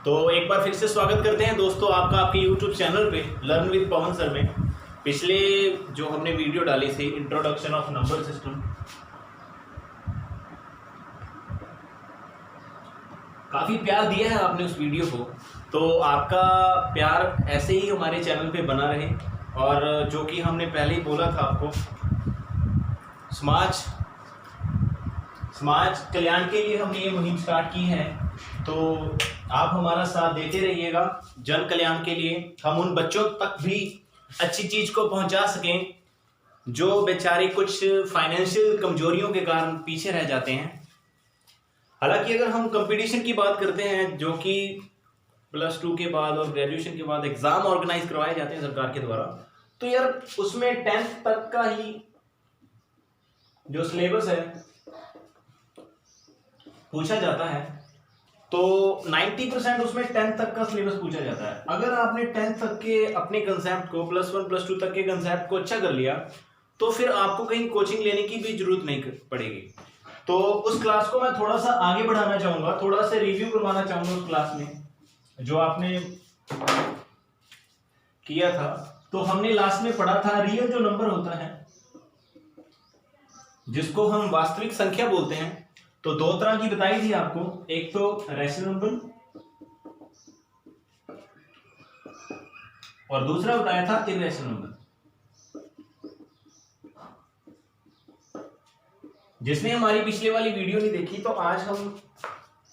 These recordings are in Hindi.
तो एक बार फिर से स्वागत करते हैं दोस्तों आपका आपके YouTube चैनल पे लर्न विद पवन सर में। पिछले जो हमने वीडियो डाली थी इंट्रोडक्शन ऑफ नंबर सिस्टम, काफ़ी प्यार दिया है आपने उस वीडियो को, तो आपका प्यार ऐसे ही हमारे चैनल पे बना रहे। और जो कि हमने पहले ही बोला था आपको, समाज कल्याण के लिए हमने ये मुहिम स्टार्ट की है, तो आप हमारा साथ देते रहिएगा। जन कल्याण के लिए हम उन बच्चों तक भी अच्छी चीज़ को पहुंचा सकें जो बेचारे कुछ फाइनेंशियल कमजोरियों के कारण पीछे रह जाते हैं। हालांकि अगर हम कंपटीशन की बात करते हैं, जो कि +2 के बाद और ग्रेजुएशन के बाद एग्ज़ाम ऑर्गेनाइज करवाए जाते हैं सरकार के द्वारा, तो यार उसमें 10th तक का ही जो सिलेबस है पूछा जाता है, तो 90% उसमें 10th तक का सिलेबस पूछा जाता है। अगर आपने 10th तक के अपने कंसेप्ट को +1 +2 तक के कंसेप्ट को अच्छा कर लिया, तो फिर आपको कहीं कोचिंग लेने की भी जरूरत नहीं पड़ेगी। तो उस क्लास को मैं थोड़ा सा आगे बढ़ाना चाहूँगा, थोड़ा सा रिव्यू करवाना चाहूँगा उस क्लास में जो आपने किया था। तो हमने लास्ट में पढ़ा था रियल जो नंबर होता है, जिसको हम वास्तविक संख्या बोलते हैं, तो 2 तरह की बताई थी आपको। एक तो रैशनल नंबर और दूसरा बताया था इर्रेशनल नंबर। जिसने हमारी पिछले वाली वीडियो नहीं देखी, तो आज हम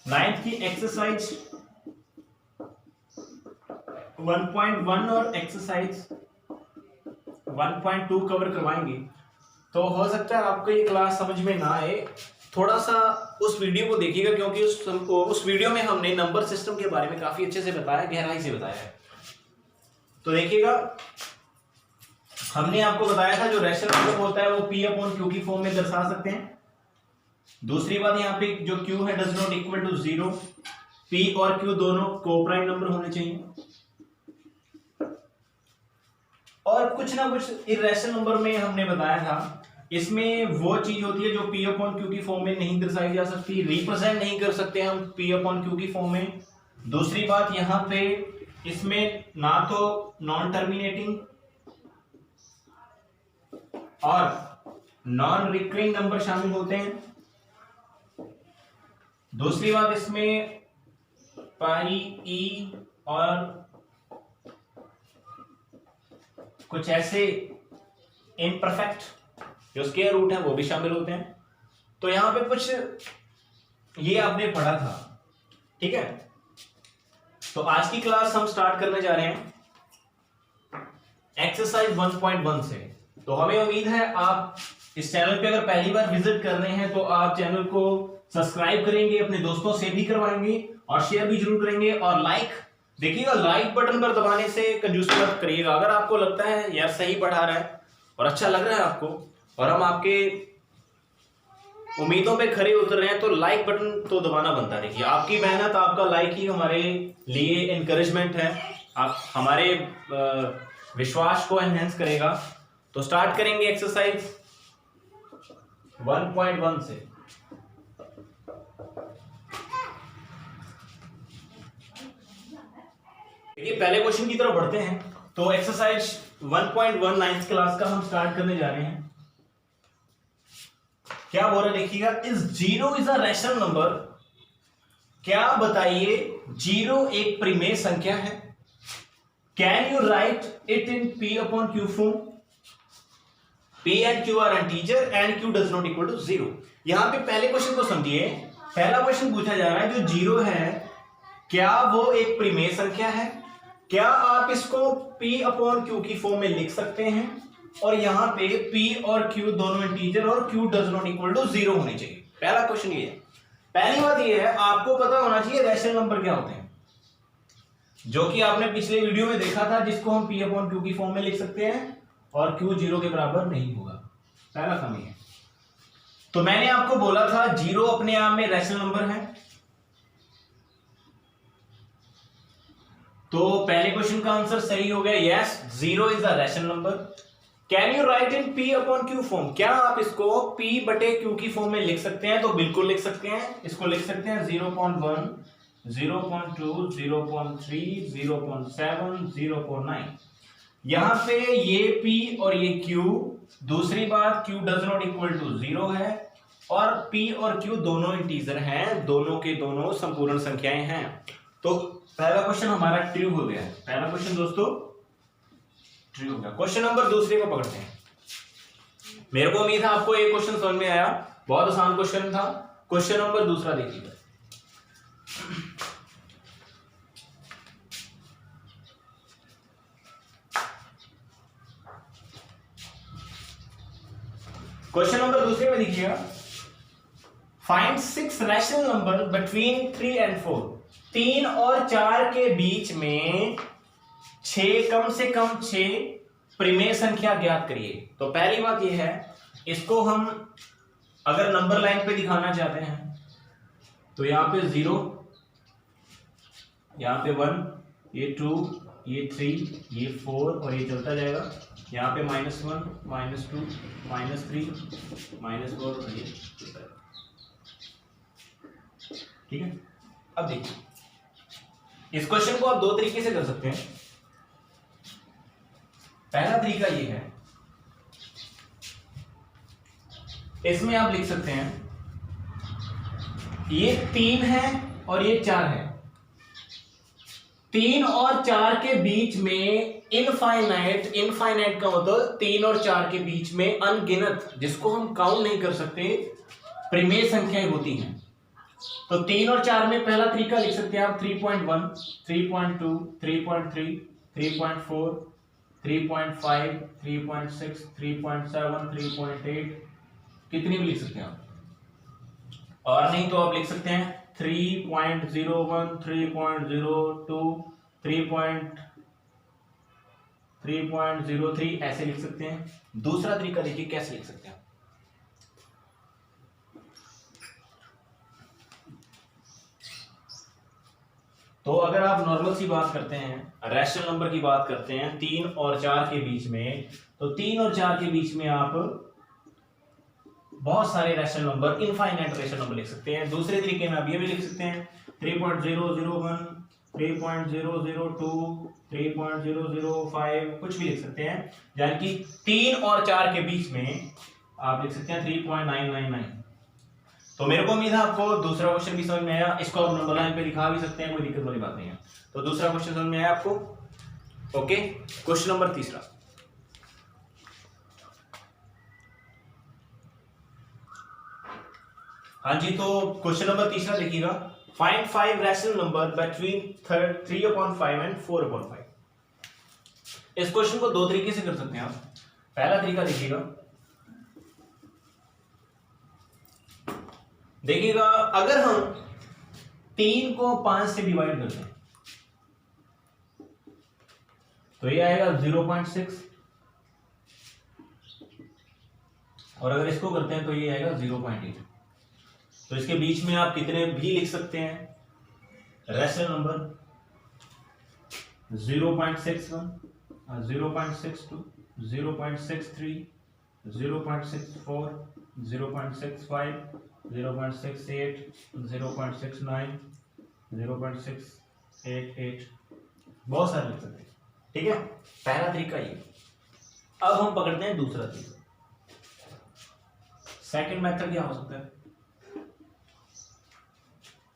9th की एक्सरसाइज 1.1 और एक्सरसाइज 1.2 कवर करवाएंगे। तो हो सकता है आपको ये क्लास समझ में ना आए, थोड़ा सा उस वीडियो को देखिएगा, क्योंकि उस वीडियो में हमने नंबर सिस्टम के बारे में काफ़ी अच्छे से बताया, गहराई से बताया है। तो देखिएगा, हमने आपको बताया था जो रैशनल नंबर होता है वो P/Q की फॉर्म में दर्शा सकते हैं। दूसरी बात, यहाँ पे जो Q है does not equal to 0। P और Q दोनों कोप्राइम नंबर होने चाहिए। और कुछ ना कुछ इर्रेशनल नंबर में हमने बताया था, इसमें वो चीज होती है जो P/Q की फॉर्म में नहीं दर्शाई जा सकती, रिप्रेजेंट नहीं कर सकते हम P/Q की फॉर्म में। दूसरी बात, यहाँ पे इसमें ना तो नॉन टर्मिनेटिंग और नॉन रिकरिंग नंबर शामिल होते हैं। दूसरी बात, इसमें पाई, ई और कुछ ऐसे इम्परफेक्ट जो स्क्वायर रूट है वो भी शामिल होते हैं। तो यहां पे कुछ ये आपने पढ़ा था, ठीक है। तो आज की क्लास हम स्टार्ट करने जा रहे हैं एक्सरसाइज 1.1 से। तो हमें उम्मीद है आप इस चैनल पे अगर पहली बार विजिट कर रहे हैं, तो आप चैनल को सब्सक्राइब करेंगे, अपने दोस्तों से भी करवाएंगे और शेयर भी जरूर करेंगे। और लाइक देखिएगा, लाइक बटन पर दबाने से कंजूसी मत करिएगा। अगर आपको लगता है यार सही पढ़ा रहा है और अच्छा लग रहा है आपको, और हम आपके उम्मीदों पे खरे उतर रहे हैं, तो लाइक बटन तो दबाना बनता है। देखिए, आपकी मेहनत, आपका लाइक ही हमारे लिए एनकरेजमेंट है, आप हमारे विश्वास को एनहेंस करेगा। तो स्टार्ट करेंगे एक्सरसाइज 1.1 से। देखिए, पहले क्वेश्चन की तरफ बढ़ते हैं। तो एक्सरसाइज 1.1 9th क्लास का हम स्टार्ट करने जा रहे हैं। क्या बोल रहे देखिएगा, is 0 is a rational number. क्या बताइए 0 एक परिमेय संख्या है? Can you write it in P/Q form? P and Q are integer and Q does not equal to 0। यहां पे पहले क्वेश्चन को समझिए। पहला क्वेश्चन पूछा जा रहा है, जो 0 है क्या वो एक परिमेय संख्या है? क्या आप इसको P/Q की फॉर्म में लिख सकते हैं? और यहां पे P और Q दोनों इंटीजर और Q does not equal to 0 होने चाहिए। पहला क्वेश्चन ये है। पहली बात ये है, आपको पता होना चाहिए रैशनल नंबर क्या होते हैं, जो कि आपने पिछले वीडियो में देखा था, जिसको हम P/Q की फॉर्म में लिख सकते हैं और Q 0 के बराबर नहीं होगा। पहला काम ये है। तो मैंने आपको बोला था 0 अपने आप में रैशनल नंबर है। तो पहले क्वेश्चन का आंसर सही हो गया, yes 0 is a rational number. Can you right in P/Q form? क्या आप इसको P/Q की फॉर्म में लिख सकते हैं? तो बिल्कुल लिख सकते हैं। इसको लिख सकते हैं 0.1 0.2, 0.3, 0.7, 0.9। यहां पे ये P और ये Q, दूसरी बात Q does not equal to 0 है, और P और Q दोनों इंटीजर हैं, दोनों के दोनों संपूर्ण संख्याएं हैं। तो पहला क्वेश्चन हमारा ट्रू हो गया। पहला क्वेश्चन दोस्तों ट्रू हो गया। क्वेश्चन नंबर दूसरे को पकड़ते हैं। मेरे को उम्मीद है आपको एक क्वेश्चन समझ में आया, बहुत आसान क्वेश्चन था। क्वेश्चन नंबर दूसरा देखिएगा। क्वेश्चन नंबर दूसरे में देखिएगा, find 6 rational number between 3 and 4। 3 और 4 के बीच में 6, कम से कम 6 परिमेय संख्या ज्ञात करिए। तो पहली बात यह है, इसको हम अगर नंबर लाइन पे दिखाना चाहते हैं तो यहां पे 0, यहां पे 1, ये 2, ये 3, ये 4 और ये चलता जाएगा। यहाँ पे -1, -2, -3, -4 और ये चलता जाएगा। ठीक है, अब देखिए इस क्वेश्चन को आप दो तरीके से कर सकते हैं। पहला तरीका ये है, इसमें आप लिख सकते हैं ये 3 है और ये 4 है। 3 और 4 के बीच में इनफाइनाइट, इनफाइनाइट का मतलब 3 और 4 के बीच में अनगिनत, जिसको हम काउंट नहीं कर सकते, परिमेय संख्याएं होती हैं। तो 3 और 4 में पहला तरीका लिख सकते हैं आप 3.1, 3.2, 3.3, 3.4, 3.5, 3.6, 3.7, 3.8, कितनी भी लिख सकते हैं आप। और नहीं तो आप लिख सकते हैं 3.01, 3.02, 3.03, ऐसे लिख सकते हैं। दूसरा तरीका देखिए कैसे लिख सकते हैं। तो अगर आप नॉर्मल सी बात करते हैं, रैशनल नंबर की बात करते हैं 3 और 4 के बीच में, तो 3 और 4 के बीच में आप बहुत सारे rational number, infinite rational number लिख सकते हैं। दूसरे तरीके में आप ये भी लिख सकते हैं 3.001, 3.002, 3.005, कुछ भी लिख सकते हैं। यानी कि 3 और 4 के बीच में आप लिख सकते हैं 3.999। तो मेरे को उम्मीद है आपको दूसरा क्वेश्चन भी समझ में आया। इसको आप नंबर लाइन पे दिखा भी सकते हैं, कोई दिक्कत वाली बात नहीं है। तो दूसरा क्वेश्चन समझ में आया आपको? ओके, क्वेश्चन नंबर तीसरा। हाँ जी, तो क्वेश्चन नंबर तीसरा देखिएगा, find 5 rational number between 3/5 and 4/5। इस क्वेश्चन को दो तरीके से कर सकते हैं आप। पहला तरीका देखिएगा, अगर हम 3 को 5 से डिवाइड करते हैं तो ये आएगा 0.6, और अगर इसको करते हैं तो ये आएगा 0.8। तो इसके बीच में आप कितने भी लिख सकते हैं रैशनल नंबर, 0.61, 0.62, 0.63, 0.64, 0.65, 0.68, 0.69, 0.688, बहुत सारे लिख सकते हैं। ठीक है, पहला तरीका ये। अब हम पकड़ते हैं दूसरा तरीका। सेकंड मेथड क्या हो सकता है,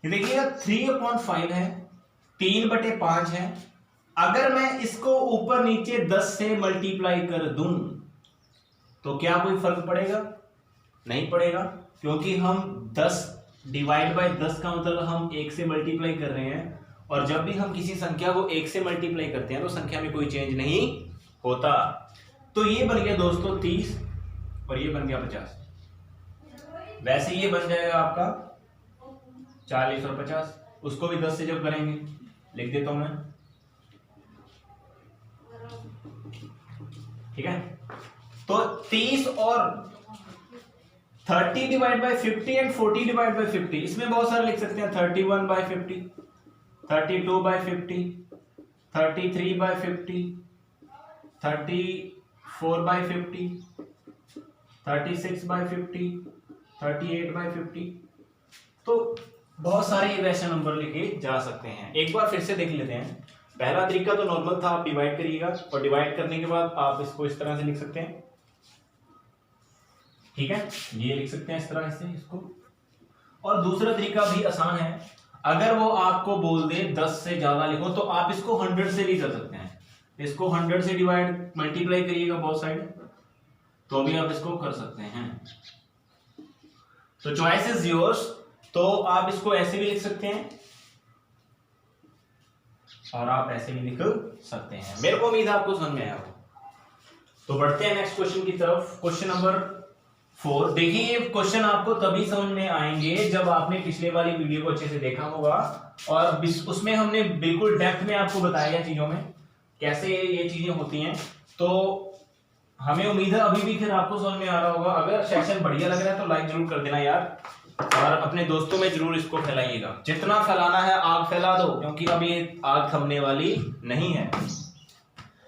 ये देखिएगा 3/5 है, 3/5 है। अगर मैं इसको ऊपर नीचे 10 से मल्टीप्लाई कर दूं तो क्या कोई फर्क पड़ेगा? नहीं पड़ेगा, क्योंकि हम 10 डिवाइड बाय 10 का मतलब हम 1 से मल्टीप्लाई कर रहे हैं, और जब भी हम किसी संख्या को 1 से मल्टीप्लाई करते हैं तो संख्या में कोई चेंज नहीं होता। तो ये बन गया दोस्तों 30 और ये बन गया 50। वैसे ये बन जाएगा आपका 40 और 50। उसको भी 10 से जब करेंगे, लिख देता हूं मैं, ठीक है। तो 30 और 30 divide by 50 and 40 divide by 50, इसमें बहुत सारे लिख सकते हैं। 31/50, 32/50, 33/50, 34/50, 36/50, 38/50। तो बहुत सारे इरेशनल नंबर लेके जा सकते हैं। एक बार फिर से देख लेते हैं। पहला तरीका तो नॉर्मल था, आप डिवाइड करिएगा और डिवाइड करने के बाद आप इसको इस तरह से लिख सकते हैं, ठीक है, ये लिख सकते हैं इस तरह से इसको। और दूसरा तरीका भी आसान है, अगर वो आपको बोल दे 10 से ज्यादा लिखो तो आप इसको 100 से भी कर सकते हैं। इसको 100 से डिवाइड मल्टीप्लाई करिएगा बोथ साइड, तो भी आप इसको कर सकते हैं। तो चॉइस इज योर्स। तो आप इसको ऐसे भी लिख सकते हैं और आप ऐसे भी लिख सकते हैं। मेरे को उम्मीद है आपको समझ में आया हो। तो बढ़ते हैं नेक्स्ट क्वेश्चन की तरफ। Question number 4। देखिए ये क्वेश्चन आपको तभी समझ में आएंगे जब आपने पिछले वाली वीडियो को अच्छे से देखा होगा, और उसमें हमने बिल्कुल डेप्थ में आपको बताया चीजों में कैसे ये चीजें होती हैं। तो हमें उम्मीद है अभी भी फिर आपको समझ में आ रहा होगा। अगर सेशन बढ़िया लग रहा है तो लाइक जरूर कर देना यार, और अपने दोस्तों में जरूर इसको फैलाइएगा। जितना फैलाना है आग फैला दो, क्योंकि अब ये आग थमने वाली नहीं है।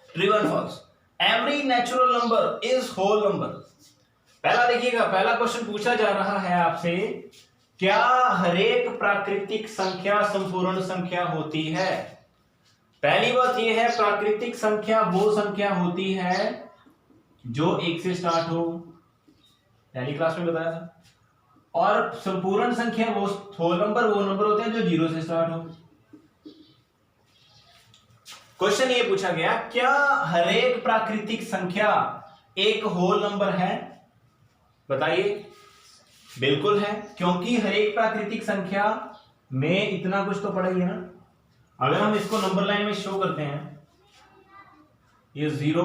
ट्रू और false, every natural number is whole number. पहला देखिएगा, पहला क्वेश्चन पूछा जा रहा है आपसे, क्या हरेक प्राकृतिक संख्या संपूर्ण संख्या होती है? पहली बात यह है, प्राकृतिक संख्या वो संख्या होती है जो 1 से स्टार्ट हो, पहली क्लास में बताया था। और संपूर्ण संख्या वो होल नंबर वो नंबर होते हैं जो 0 से स्टार्ट हो। क्वेश्चन ये पूछा गया, क्या हरेक प्राकृतिक संख्या एक होल नंबर है? बताइए। बिल्कुल है, क्योंकि हरेक प्राकृतिक संख्या में इतना कुछ तो पड़ा ही है ना। अगर हम इसको नंबर लाइन में शो करते हैं, ये 0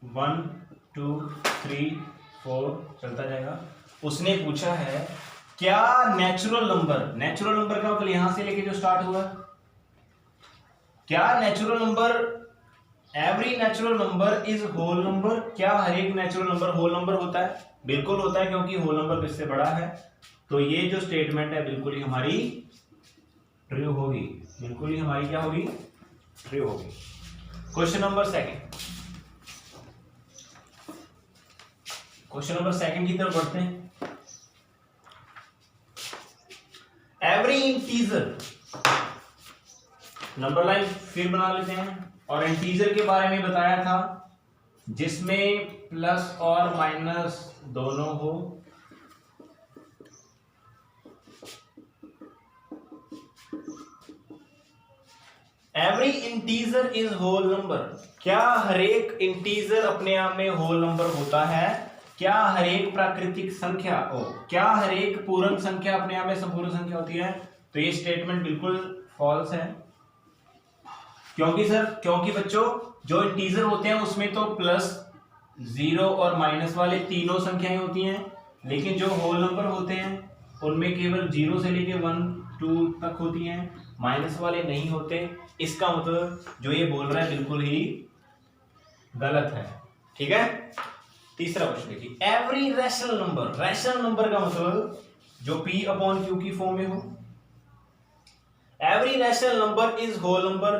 1 2 3 4 चलता जाएगा। उसने पूछा है क्या नेचुरल नंबर, नेचुरल नंबर का मतलब यहां से लेके जो स्टार्ट हुआ, क्या natural number, every natural number is whole number, क्या हर एक नेचुरल नंबर होल नंबर होता है? बिल्कुल होता है, क्योंकि होल नंबर किससे बड़ा है। तो ये जो स्टेटमेंट है बिल्कुल ही हमारी ट्रू होगी, बिल्कुल ही हमारी क्या होगी? ट्रू होगी। क्वेश्चन नंबर 2, क्वेश्चन नंबर 2 की तरफ बढ़ते हैं। एवरी इंटीजर, नंबर लाइन फिर बना लेते हैं, और इंटीजर के बारे में बताया था जिसमें प्लस और माइनस दोनों हो। Every integer is whole number, क्या हरेक इंटीजर अपने आप में होल नंबर होता है? क्या हरेक प्राकृतिक संख्या क्या हरेक पूर्ण संख्या अपने आप में संपूर्ण संख्या होती है? तो ये स्टेटमेंट बिल्कुल फॉल्स है। क्योंकि बच्चों जो इंटीजर होते हैं उसमें तो प्लस 0 और माइनस वाले तीनों संख्याएं होती हैं, लेकिन जो होल नंबर होते हैं उनमें केवल 0 से लेके 1 2 तक होती हैं, माइनस वाले नहीं होते। इसका मतलब जो ये बोल रहा है बिल्कुल ही गलत है, ठीक है। तीसरा क्वेश्चन देखिए, every rational number, rational number का मतलब जो P/Q की फॉर्म में हो। Every rational number is whole number,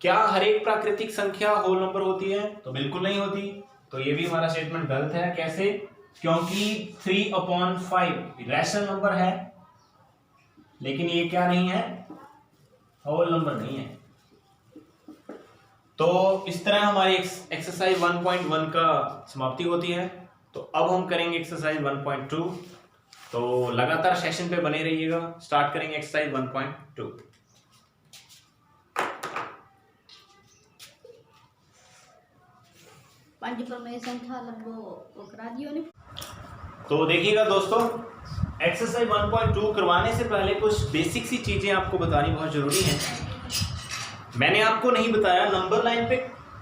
क्या हर एक प्राकृतिक संख्या होल नंबर होती है? तो बिल्कुल नहीं होती। तो ये भी हमारा स्टेटमेंट गलत है। कैसे? क्योंकि 3/5 रैशनल नंबर है, लेकिन ये क्या नहीं है? होल नंबर नहीं है। तो इस तरह हमारी एक्सरसाइज 1.1 का समाप्ति होती है। तो अब हम करेंगे एक्सरसाइज 1.2। तो लगातार सेशन पे बने रहिएगा। स्टार्ट करेंगे एक्सरसाइज 1.2। तो देखिएगा दोस्तों, एक्सरसाइज 1.2 करवाने से पहले कुछ बेसिक सी चीजें आपको बतानी बहुत जरूरी है। मैंने आपको नहीं बताया नंबर लाइन पे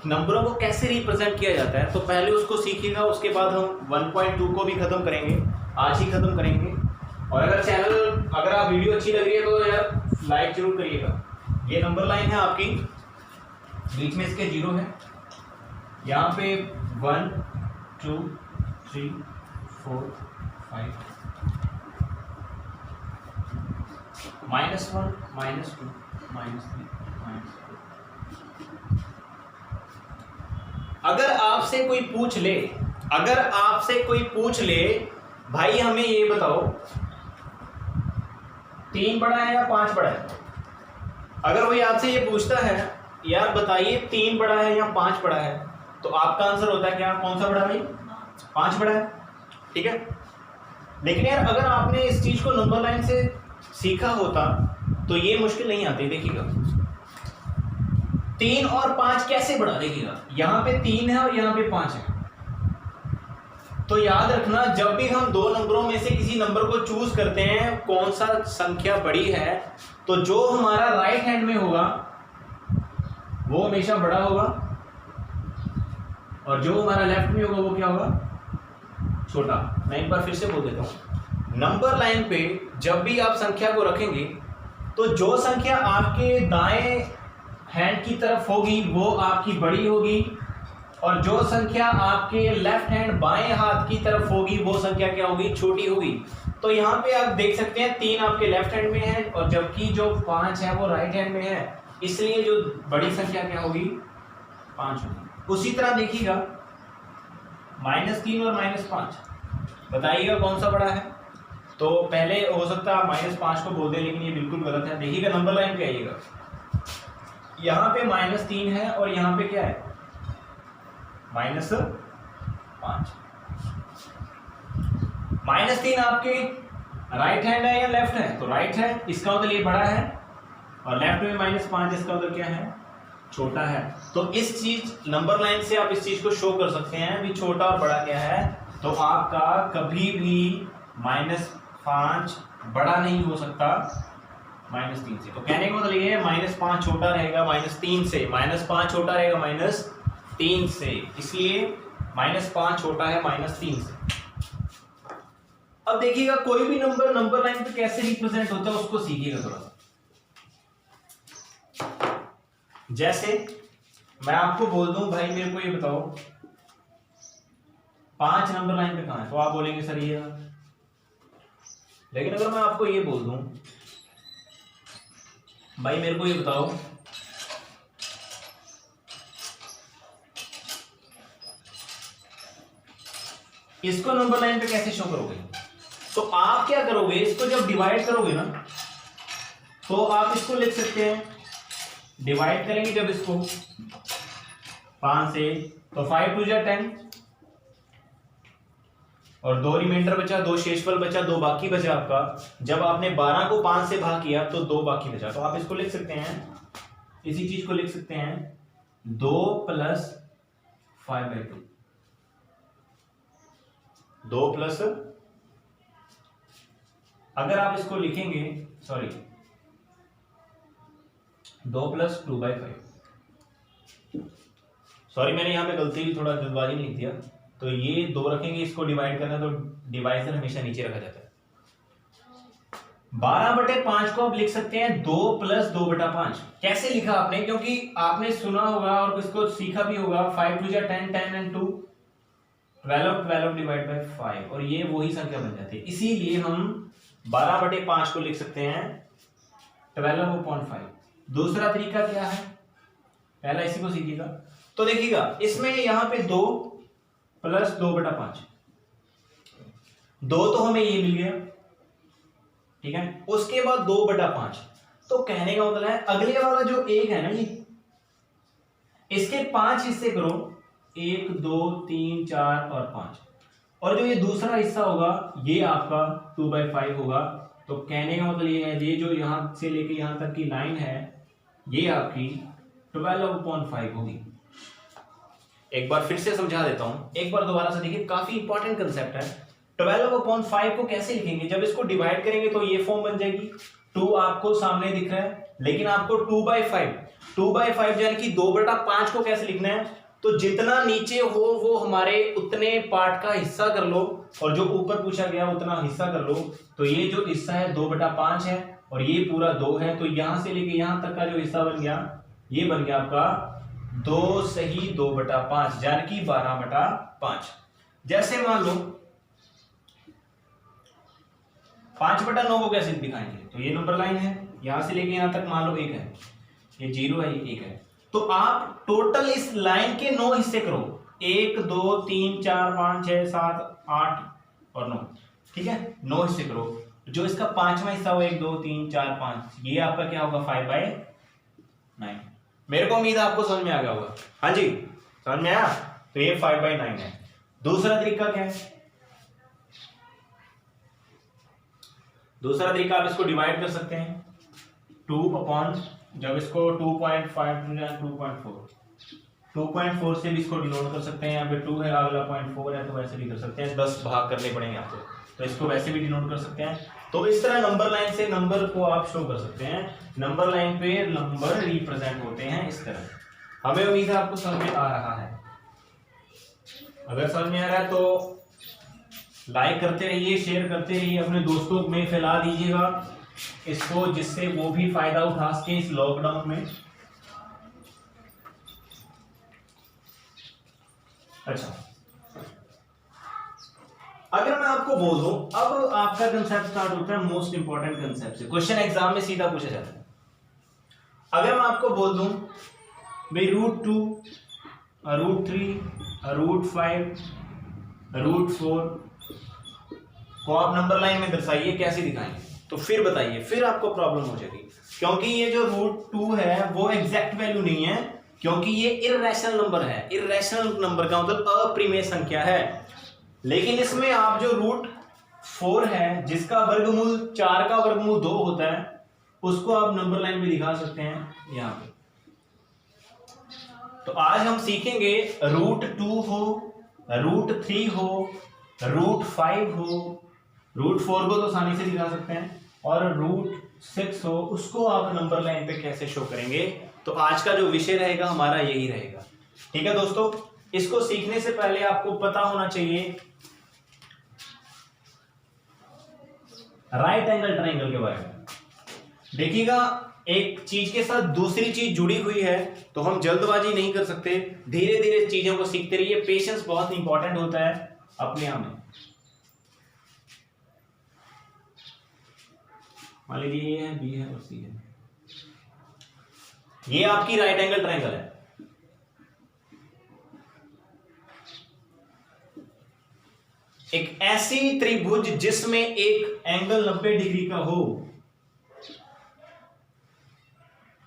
नंबरों को कैसे रिप्रेजेंट किया जाता है, तो पहले उसको सीखिएगा। उसके बाद हम 1.2 को भी खत्म करेंगे, आज ही खत्म करेंगे। और अगर आप वीडियो अच्छी लग रही है तो यार लाइक जरूर करिएगा। ये नंबर लाइन है आपकी, बीच में इसके 0 है, यहाँ पे 1 2 3 4 5 -1 -2 -3 -4। अगर आपसे कोई पूछ ले भाई हमें ये बताओ 3 बड़ा है या 5 बड़ा है? अगर कोई आपसे ये पूछता है यार बताइए 3 बड़ा है या 5 बड़ा है, तो आपका आंसर होता है क्या, कौन सा बड़ा है भाई? 5 बड़ा है, ठीक है। लेकिन यार अगर आपने इस चीज को नंबर लाइन से सीखा होता तो ये मुश्किल नहीं आती। देखिएगा 3 और 5 कैसे बढ़ा, देखिएगा यहां पे 3 है और यहां पे 5 है। तो याद रखना जब भी हम दो नंबरों में से किसी नंबर को चूज करते हैं कौन सा संख्या बड़ी है, तो जो हमारा राइट हैंड में होगा वो हमेशा बड़ा होगा और जो हमारा लेफ्ट में होगा वो क्या होगा, छोटा। मैं एक बार फिर से बोल देता हूं, नंबर लाइन पे जब भी आप संख्या को रखेंगे तो जो संख्या आपके दाएं हैंड की तरफ होगी वो आपकी बड़ी होगी और जो संख्या आपके लेफ्ट हैंड बाएं हाथ की तरफ होगी वो संख्या क्या होगी, छोटी होगी। तो यहाँ पे आप देख सकते हैं 3 आपके लेफ्ट हैंड में है और जबकि जो 5 है वो राइट हैंड में है, इसलिए जो बड़ी संख्या क्या होगी, 5 होगी। उसी तरह देखिएगा -3 और -5, बताइएगा कौन सा बड़ा है। तो पहले हो सकता है आप -5 को बोल दें, लेकिन ये बिल्कुल गलत है। देखिएगा नंबर लाइन पे आइएगा, यहाँ पे -3 है और यहाँ पे क्या है, -5। -3 आपके राइट हैंड है या लेफ्ट है, तो राइट है, इसका मतलब ये बड़ा है, और लेफ्ट में -5 इसका मतलब क्या है, छोटा है। तो इस चीज नंबर लाइन से आप इस चीज को शो कर सकते हैं भी छोटा और बड़ा क्या है। तो आपका कभी भी -5 बड़ा नहीं हो सकता -3 से। तो कहने का मतलब ये है -5 छोटा रहेगा -3 से, -5 छोटा रहेगा -3 से, इसलिए -5 छोटा है -3 से। अब देखिएगा कोई भी नंबर नंबर लाइन पे कैसे रिप्रेजेंट होता है उसको सीखिएगा थोड़ा सा। जैसे मैं आपको बोल दूं भाई मेरे को ये बताओ 5 नंबर लाइन पे कहां है, तो आप बोलेंगे सर ये। लेकिन अगर मैं आपको ये बोल दूं भाई मेरे को ये बताओ इसको नंबर लाइन पे कैसे शो करोगे, तो आप क्या करोगे, इसको जब डिवाइड करोगे ना तो आप इसको लिख सकते हैं, डिवाइड करेंगे जब इसको 5 से तो 5 2 10 और 2 रिमाइंडर बचा, 2 शेषफल बचा, 2 बाकी बचा आपका। जब आपने 12 को 5 से भाग किया तो 2 बाकी बचा। तो आप इसको लिख सकते हैं, इसी चीज को लिख सकते हैं 2 + 5/2, 2 प्लस, अगर आप इसको लिखेंगे, सॉरी 2 + 2/5, सॉरी मैंने यहां पे गलती, थोड़ा जल्दबाजी नहीं दिया। तो ये 2 रखेंगे, इसको डिवाइड करना तो डिवाइजर हमेशा नीचे रखा जाता है। 12/5 को आप लिख सकते हैं 2 + 2/5। कैसे लिखा आपने, क्योंकि आपने सुना होगा और इसको सीखा भी होगा 5 2 10 10 and 2 12 12 / 5 और ये वही संख्या बन जाती है। इसीलिए हम 12/5 को लिख सकते हैं 12/5। दूसरा तरीका क्या है, पहला इसी को सीखिएगा। तो देखिएगा इसमें यहां पे 2 + 2/5, 2 तो हमें ये मिल गया, ठीक है। उसके बाद 2/5, तो कहने का मतलब है अगले वाला जो 1 है ना, ये इसके 5 हिस्से करो, 1 2 3 4 और 5, और जो ये दूसरा हिस्सा होगा ये आपका 2/5 होगा। तो कहने का मतलब ये है, ये जो यहां से लेके यहां तक की लाइन है ये आपकी 12/5 होगी। एक बार फिर से समझा देता हूं, एक बार दोबारा से देखिए, काफी इंपॉर्टेंट कंसेप्ट है। 12/5 को कैसे लिखेंगे, जब इसको डिवाइड करेंगे तो ये फॉर्म बन जाएगी, 2 आपको सामने दिख रहा है, लेकिन आपको 2/5 यानी कि 2/5 को कैसे लिखना है, तो जितना नीचे हो वो हमारे उतने पार्ट का हिस्सा कर लो और जो ऊपर पूछा गया उतना हिस्सा कर लो। तो ये जो हिस्सा है 2/5 है और ये पूरा 2 है, तो यहां से लेके यहां तक का जो हिस्सा बन गया ये बन गया आपका 2 सही 2/5 यानी कि 12/5। जैसे मान लो 5/9 को कैसे दिखाएंगे, तो ये नंबर लाइन है, यहां से लेके यहां तक मान लो 1 है, ये 0 है, ये 1 है। तो आप टोटल इस लाइन के 9 हिस्से करो, 1 2 3 4 5 6 7 8 और 9, ठीक है, 9 हिस्से करो। जो इसका पांचवा हिस्सा हो 1 2 3 4 5, ये आपका क्या होगा 5/9। मेरे को उम्मीद है आपको समझ में आ गया होगा। हाँ जी समझ में आया। तो ये 5/9 है। दूसरा तरीका क्या है? दूसरा तरीका आप इसको डिवाइड कर सकते हैं 2 अपॉन, जब इसको 2.5 2.4 से भी इसको डिनोट कर सकते हैं। यहाँ पे 2 है, अगला 0.4 है, तो वैसे भी कर सकते हैं। 10 भाग करने पड़ेंगे आपको, तो इसको वैसे भी डिनोट कर सकते हैं। तो इस तरह नंबर लाइन से नंबर को आप शो कर सकते हैं। नंबर लाइन पे नंबर रिप्रेजेंट होते हैं इस तरह। हमें उम्मीद है आपको समझ में आ रहा है। अगर समझ में आ रहा है तो लाइक करते रहिए, शेयर करते रहिए, अपने दोस्तों में फैला दीजिएगा इसको, जिससे वो भी फायदा उठा सके इस लॉकडाउन में। अच्छा, अगर मैं आपको बोल दूं, अब आपका कंसेप्ट स्टार्ट होता है मोस्ट इंपॉर्टेंट कंसेप्ट से। क्वेश्चन एग्जाम में सीधा पूछा जाता है। अगर मैं आपको बोल दूं भाई √2, √3, √5, √4 को आप नंबर लाइन में दर्शाइए, कैसे दिखाएंगे? तो फिर बताइए, फिर आपको प्रॉब्लम हो जाएगी, क्योंकि ये जो √2 है वो एग्जैक्ट वैल्यू नहीं है, क्योंकि ये इर्रेशनल नंबर है। इर्रेशनल नंबर का मतलब अप्रिमेय संख्या है। लेकिन इसमें आप जो √4 है, जिसका वर्गमूल 4 का वर्गमूल 2 होता है, उसको आप नंबर लाइन में दिखा सकते हैं यहाँ पे। तो आज हम सीखेंगे √2 हो, √3 हो, √5 हो, √4 को तो आसानी से दिखा सकते हैं, और √6 हो, उसको आप नंबर लाइन पे कैसे शो करेंगे। तो आज का जो विषय रहेगा हमारा यही रहेगा। ठीक है दोस्तों, इसको सीखने से पहले आपको पता होना चाहिए राइट एंगल ट्रायंगल के बारे में। देखिएगा, एक चीज के साथ दूसरी चीज जुड़ी हुई है, तो हम जल्दबाजी नहीं कर सकते। धीरे धीरे चीजों को सीखते रहिए। पेशेंस बहुत इंपॉर्टेंट होता है अपने आप में। मान लीजिए ये है, बी है और सी है, ये आपकी राइट एंगल ट्रायंगल है। एक ऐसी त्रिभुज जिसमें एक एंगल 90 डिग्री का हो,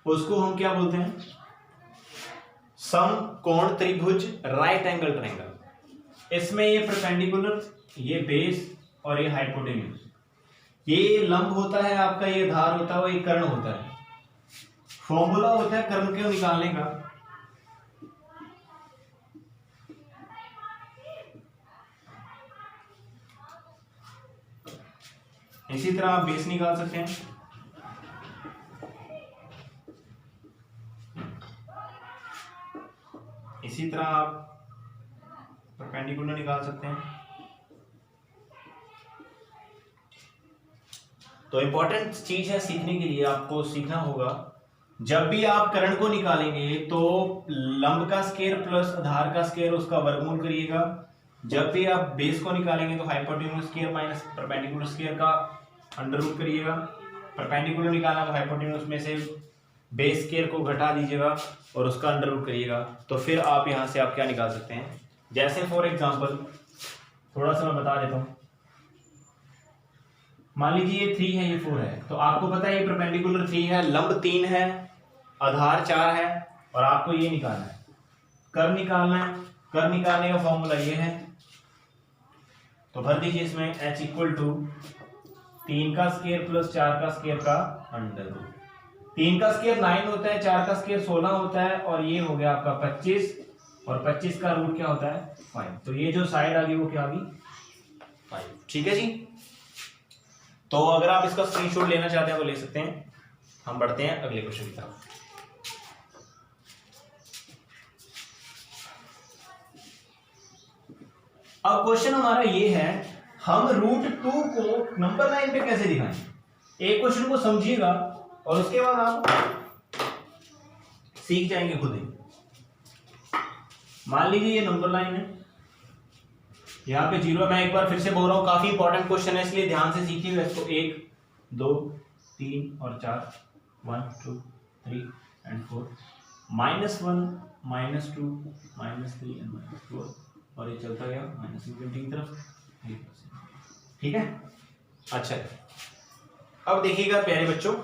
उसको हम क्या बोलते हैं? समकोण त्रिभुज, राइट एंगल ट्रायंगल। इसमें ये परपेंडिकुलर, ये बेस और ये हाइपोटेन्यूज, ये लंब होता है आपका, ये धार होता है, वो ये कर्ण होता है। फॉर्मूला होता है कर्ण को निकालने का, इसी तरह आप बेस निकाल सकते हैं। इसी तरह आप परपेंडिकुलर निकाल सकते हैं। तो इंपॉर्टेंट चीज है सीखने के लिए, आपको सीखना होगा। जब भी आप कर्ण को निकालेंगे तो लंब का स्क्वायर प्लस आधार का स्क्वायर, उसका वर्गमूल करिएगा। जब भी आप बेस को निकालेंगे तो hypotenuse square minus perpendicular square का अंडर रूट करिएगा। परपेंडिकुलर निकालना तो हाइपोटेन्यूज में से बेस स्क्वायर को घटा दीजिएगा और उसका अंडर रूट करिएगा। तो फिर आप यहां से आप क्या निकाल सकते हैं? जैसे फॉर एग्जांपल थोड़ा सा मैं बता देता हूं। मान लीजिए ये 3 है, ये 4 है, तो आपको पता है ये परपेंडिकुलर 3 है, लंब 3 है, आधार 4 है, और आपको ये निकालना है, कर्व निकालना है। कर्व निकालने का फॉर्मूला ये है, तो भर दीजिए इसमें h = 3 का स्क्वायर प्लस 4 का स्क्वायर का अंडर रूट। 3 का स्क्वायर 9 होता है, 4 का स्क्वायर 16 होता है, और ये हो गया आपका 25, और 25 का रूट क्या होता है? 5। तो ये जो साइड आ गई वो क्या आ गई? 5। ठीक है जी। तो अगर आप इसका स्क्रीनशॉट लेना चाहते हैं तो ले सकते हैं। हम बढ़ते हैं अगले क्वेश्चन की तरफ। अब क्वेश्चन हमारा ये है, हम √2 को नंबर लाइन पे कैसे दिखाएं? एक क्वेश्चन को समझिएगा और उसके बाद आप सीख जाएंगे खुद ही। मान लीजिए ये नंबर लाइन है, यहाँ पे 0। मैं एक बार फिर से बोल रहा हूँ, काफी इंपॉर्टेंट क्वेश्चन है, इसलिए ध्यान से सीखिएगा इसको। 1 2 3 और 4, 1 2 3 and 4, -1 -2 -3 and -4, और ये चलता गया -∞ की तरफ। ठीक है, अच्छा। अब देखिएगा प्यारे बच्चों,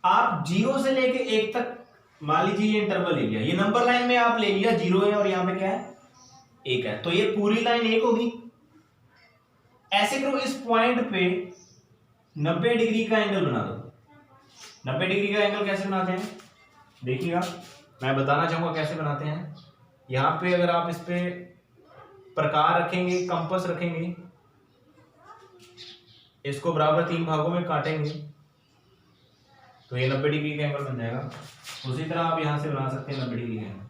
आप 0 से लेके 1 तक मान लीजिए ये इंटरवल ले लिया, ये नंबर लाइन में आप ले लिया 0 है और यहां पे क्या है 1 है, तो ये पूरी लाइन 1 होगी। ऐसे करो, इस पॉइंट पे 90 डिग्री का एंगल बना दो। 90 डिग्री का एंगल कैसे बनाते हैं देखिएगा, मैं बताना चाहूंगा कैसे बनाते हैं। यहां पे अगर आप इस पे प्रकार रखेंगे, कंपास रखेंगे, इसको बराबर 3 भागों में काटेंगे तो ये 90 डिग्री का एंगल बन जाएगा। उसी तरह आप यहां से बना सकते हैं 90 डिग्री का एंगल,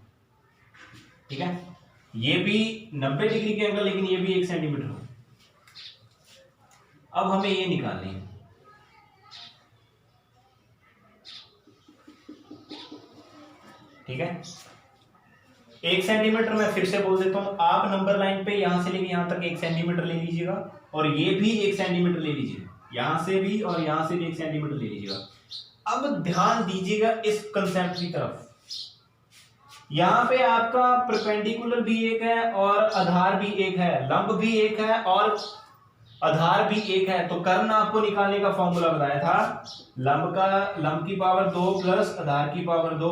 ठीक है। ये भी 90 डिग्री का एंगल, लेकिन ये भी 1 सेंटीमीटर हो। अब हमें ये निकालनी है, ठीक है। 1 सेंटीमीटर मैं फिर से बोल देता हूं, आप नंबर लाइन पे यहां से लेके यहां तक 1 सेंटीमीटर ले लीजिएगा और ये भी 1 सेंटीमीटर ले लीजिएगा, यहां से भी और यहां से भी 1 सेंटीमीटर ले लीजिएगा। अब ध्यान दीजिएगा इस कंसेप्ट की तरफ, यहां पे आपका परपेंडिकुलर भी एक है और आधार भी एक है, लंब भी एक है और आधार भी एक है। तो कर्ण आपको निकालने का फॉर्मूला बताया था, लंब की पावर 2 प्लस आधार की पावर 2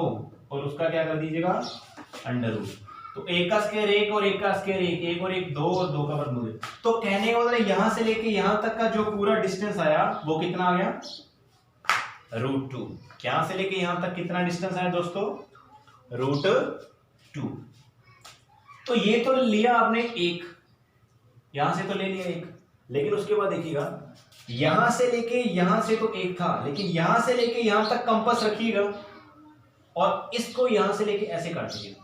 और उसका क्या कर दीजिएगा अंडर रूट। तो 1 का स्क्वायर 1 और 1 का स्क्वायर 1, 1 और 1 2 और 2 का वर्गमूल। तो कहने का मतलब यहां से लेके यहां तक का जो पूरा डिस्टेंस आया वो कितना आ गया √2। यहां से लेके यहां तक कितना डिस्टेंस आया दोस्तों √2। तो ये तो लिया आपने 1, यहां से तो ले लिया 1, लेकिन उसके बाद देखिएगा यहां से लेके यहां से तो 1 था, लेकिन यहां से लेके यहां तक कंपास रखिएगा और इसको यहां से लेके ऐसे काट दीजिएगा।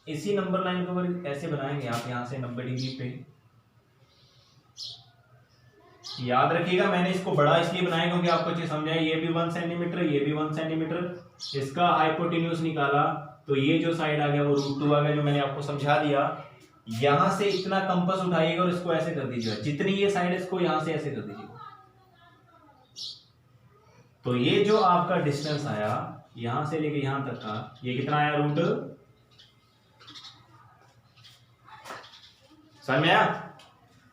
इसी नंबर लाइन को ऐसे बनाएंगे आप यहां से 90 डिग्री पे। याद रखिएगा मैंने इसको बड़ा इसलिए बनाया क्योंकि आपको चीज समझाए, ये भी 1 सेंटीमीटर, ये भी 1 सेंटीमीटर, इसका हाइपोटेन्यूज निकाला तो ये जो साइड आ गया वो √2 आ गया, जो मैंने आपको समझा दिया। यहां से इतना कंपास उठाइएगा और इसको ऐसे कर दीजिएगा, जितनी ये साइड इसको यहां से ऐसे कर दीजिएगा। तो ये जो आपका डिस्टेंस आया यहां से लेके यहां तक का, ये कितना आया समझ में आया?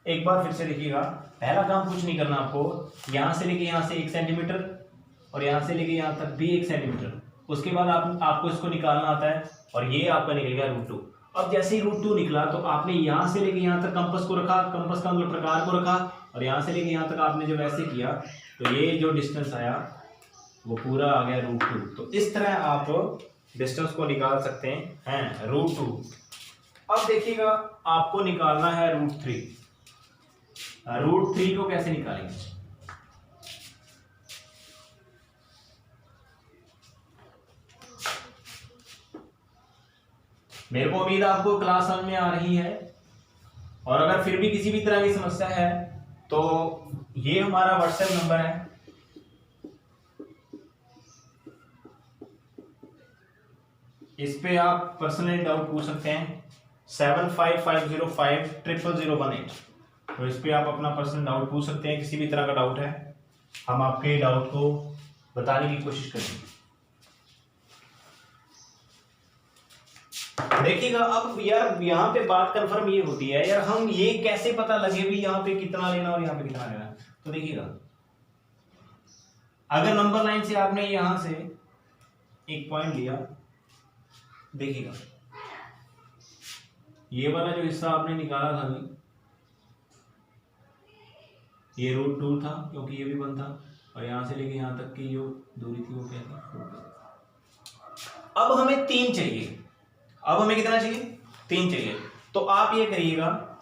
एक बार फिर से देखिएगा, पहला काम कुछ नहीं करना आपको, यहां से लेके यहां से 1 सेंटीमीटर और यहां से लेके यहां तक भी 1 सेंटीमीटर। उसके बाद आपको इसको निकालना आता है और ये आपका निकल गया √2। अब जैसे ही √2 निकला तो आपने यहां से लेके यहां तक कंपास को रखा, कंपास का मतलब प्रकार को रखा, और यहां से लेके यहां तक आपने जब ऐसे किया तो ये जो डिस्टेंस आया वो पूरा आ गया √2। तो इस तरह आप डिस्टेंस को निकाल सकते हैं √2। अब देखिएगा आपको निकालना है √3। √3 को कैसे निकालेंगे? मेरे को उम्मीद आपको क्लास समझ में आ रही है, और अगर फिर भी किसी भी तरह की समस्या है तो ये हमारा व्हाट्सएप नंबर है, इस पे आप पर्सनली डाउट पूछ सकते हैं 7550500018। तो इस पे आप अपना पर्सनल डाउट पूछ सकते हैं, किसी भी तरह का डाउट है हम आपके डाउट को बताने की कोशिश करेंगे। देखिएगा अब यार यहाँ पे बात कंफर्म ये होती है यार, हम ये कैसे पता लगे भी यहाँ पे कितना लेना और यहाँ पे कितना लेना। तो देखिएगा अगर नंबर लाइन से आपने यहां से एक पॉइंट लिया, देखिएगा ये वाला जो हिस्सा आपने निकाला था भी, ये √2 था क्योंकि ये भी 1 था, और यहां से लेके यहां तक की जो दूरी थी वो क्या थी। अब हमें 3 चाहिए, अब हमें कितना चाहिए 3 चाहिए। तो आप ये करिएगा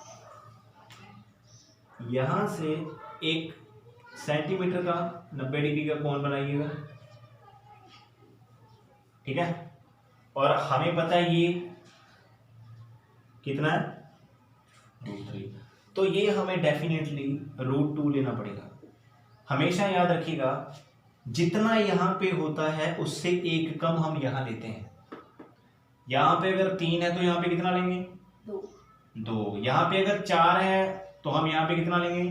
यहां से 1 सेंटीमीटर का 90 डिग्री का कोण बनाइएगा, ठीक है। और हमें पता है ये कितना है √3, तो ये हमें डेफिनेटली √2 लेना पड़ेगा। हमेशा याद रखिएगा जितना यहां पे होता है उससे 1 कम हम यहां लेते हैं। यहां पे अगर 3 है तो यहां पे कितना लेंगे 2। यहां पे अगर 4 है तो हम यहां पे कितना लेंगे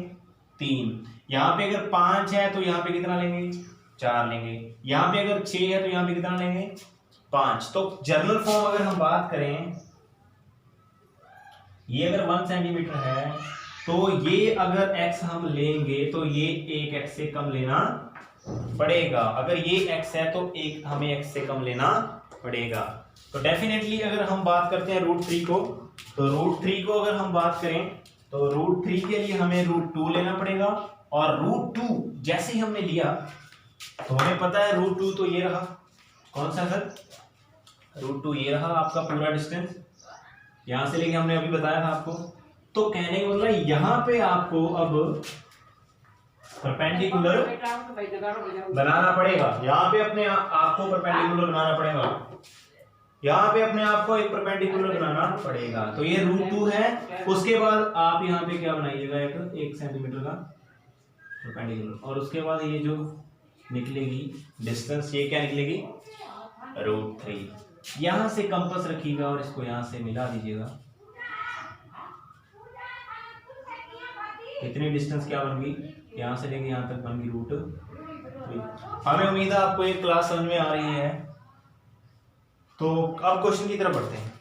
3। यहां पे अगर 5 है तो यहां पे कितना लेंगे 4 लेंगे। यहां पे अगर 6 है तो यहां पे कितना लेंगे 5। तो जनरल फॉर्म अगर हम बात करें ये अगर 1 सेंटीमीटर है तो ये अगर x हम लेंगे तो ये 1x से कम लेना पड़ेगा। अगर ये x है तो एक हमें x से कम लेना पड़ेगा। तो डेफिनेटली अगर हम बात करते हैं √3 को, तो √3 को अगर हम बात करें तो √3 के लिए हमें √2 लेना पड़ेगा। और √2 जैसे ही हमने लिया तो हमें पता है √2 तो ये रहा, कौन सा सर, √2 ये रहा आपका पूरा डिस्टेंस, यहां से लेके हमने अभी बताया था आपको। तो कहने का मतलब यहां पे आपको अब परपेंडिकुलर बनाना पड़ेगा, यहाँ पे अपने आप को परपेंडिकुलर बनाना पड़ेगा, यहाँ पे अपने आप को एक परपेंडिकुलर बनाना पड़ेगा। तो ये √2 है। उसके बाद आप यहाँ पे क्या बनाइएगा, एक सेंटीमीटर का परपेंडिकुलर, और उसके बाद ये जो निकलेगी डिस्टेंस, ये क्या निकलेगी, √3। यहां से कंपास रखिएगा और इसको यहां से मिला दीजिएगा। कितनी डिस्टेंस क्या बन गई, यहां से लेके यहां तक बन गई √3। हमें उम्मीद है आपको ये क्लास समझ में आ रही है। तो अब क्वेश्चन की तरफ बढ़ते हैं।